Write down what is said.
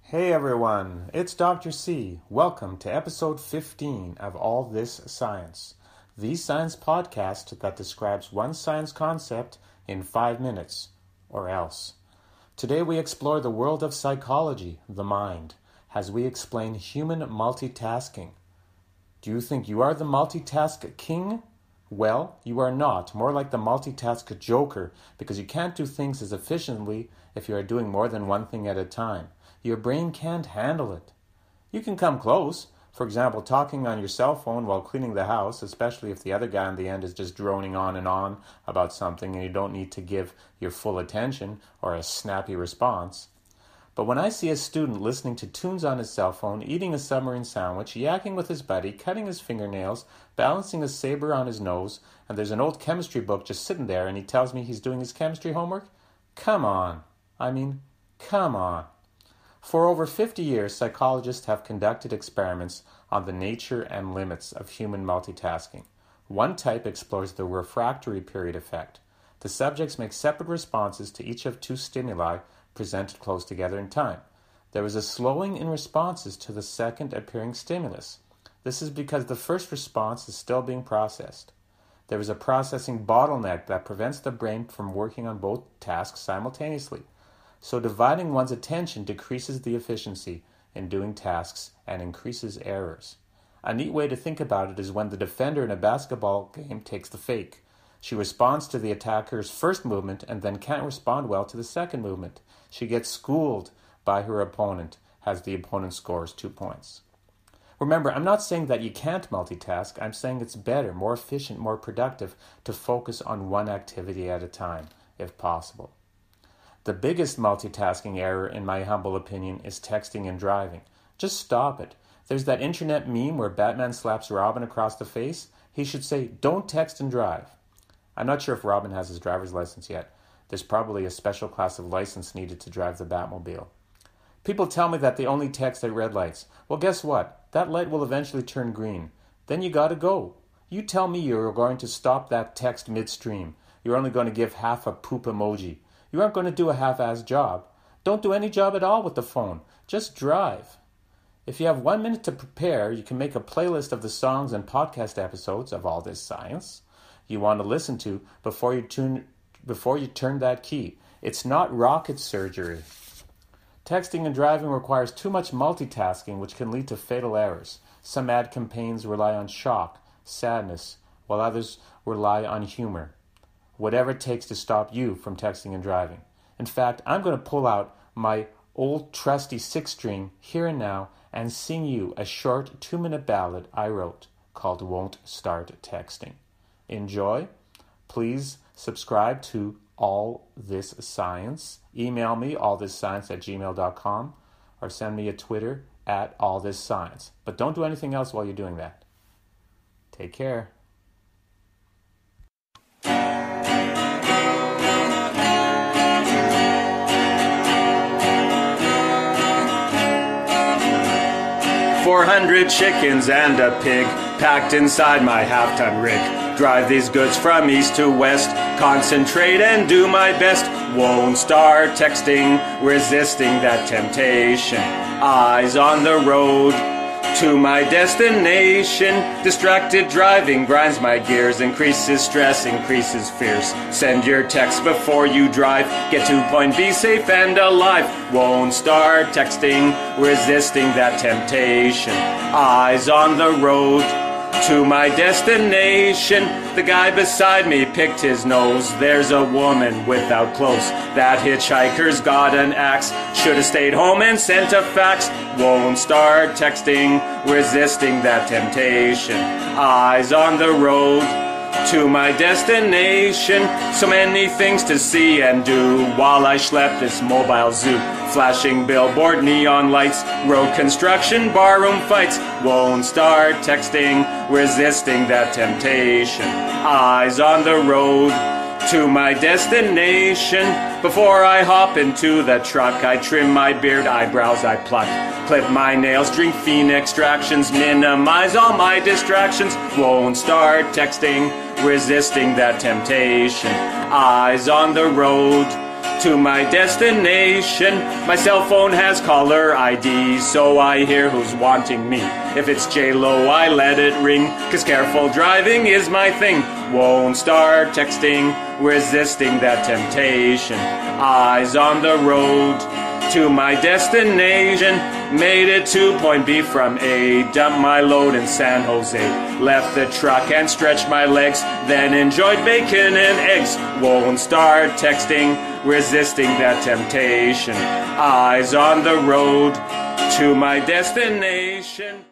Hey everyone, it's Dr. C. Welcome to episode 15 of All This Science, the science podcast that describes one science concept in 5 minutes, or else. Today we explore the world of psychology, the mind, as we explain human multitasking. Do you think you are the multitask king? Well, you are not, more like the multitask joker, because you can't do things as efficiently if you are doing more than one thing at a time. Your brain can't handle it. You can come close, for example, talking on your cell phone while cleaning the house, especially if the other guy on the end is just droning on and on about something and you don't need to give your full attention or a snappy response. But when I see a student listening to tunes on his cell phone, eating a submarine sandwich, yakking with his buddy, cutting his fingernails, balancing a saber on his nose, and there's an old chemistry book just sitting there and he tells me he's doing his chemistry homework? Come on. Come on. For over 50 years, psychologists have conducted experiments on the nature and limits of human multitasking. One type explores the refractory period effect. The subjects make separate responses to each of two stimuli presented close together in time. There is a slowing in responses to the second appearing stimulus. This is because the first response is still being processed. There is a processing bottleneck that prevents the brain from working on both tasks simultaneously. So dividing one's attention decreases the efficiency in doing tasks and increases errors. A neat way to think about it is when the defender in a basketball game takes the fake. She responds to the attacker's first movement and then can't respond well to the second movement. She gets schooled by her opponent as the opponent scores 2 points. Remember, I'm not saying that you can't multitask. I'm saying it's better, more efficient, more productive to focus on one activity at a time, if possible. The biggest multitasking error, in my humble opinion, is texting and driving. Just stop it. There's that internet meme where Batman slaps Robin across the face. He should say, "Don't text and drive." I'm not sure if Robin has his driver's license yet. There's probably a special class of license needed to drive the Batmobile. People tell me that they only text at red lights. Well, guess what? That light will eventually turn green. Then you gotta go. You tell me you're going to stop that text midstream. You're only going to give half a poop emoji. You aren't going to do a half-assed job. Don't do any job at all with the phone. Just drive. If you have 1 minute to prepare, you can make a playlist of the songs and podcast episodes of All This Science you want to listen to before you turn that key. It's not rocket surgery. Texting and driving requires too much multitasking, which can lead to fatal errors. Some ad campaigns rely on shock, sadness, while others rely on humor. Whatever it takes to stop you from texting and driving. In fact, I'm going to pull out my old trusty 6-string here and now and sing you a short 2-minute ballad I wrote called Won't Start Texting. Enjoy. Please subscribe to All This Science. Email me allthisscience@gmail.com or send me a Twitter @allthisscience. But don't do anything else while you're doing that. Take care. $400 chickens and a pig packed inside my half-ton rig. Drive these goods from east to west, concentrate and do my best. Won't start texting, resisting that temptation. Eyes on the road to my destination. Distracted driving grinds my gears, increases stress, increases fears. Send your text before you drive, get to point B safe and alive. Won't start texting, resisting that temptation. Eyes on the road to my destination. The guy beside me picked his nose. There's a woman without clothes. That hitchhiker's got an axe. Should've stayed home and sent a fax. Won't start texting, resisting that temptation. Eyes on the road to my destination. So many things to see and do while I schlep this mobile zoo. Flashing billboard, neon lights, road construction, barroom fights. Won't start texting, resisting that temptation. Eyes on the road to my destination. Before I hop into the truck, I trim my beard, eyebrows I pluck. Clip my nails, drink fiend extractions, minimize all my distractions. Won't start texting, resisting that temptation. Eyes on the road to my destination. My cell phone has caller ID, so I hear who's wanting me. If it's J-Lo, I let it ring, 'cause careful driving is my thing. Won't start texting, resisting that temptation. Eyes on the road to my destination. Made it to point B from A. Dumped my load in San Jose. Left the truck and stretched my legs. Then enjoyed bacon and eggs. Won't start texting, resisting that temptation. Eyes on the road to my destination.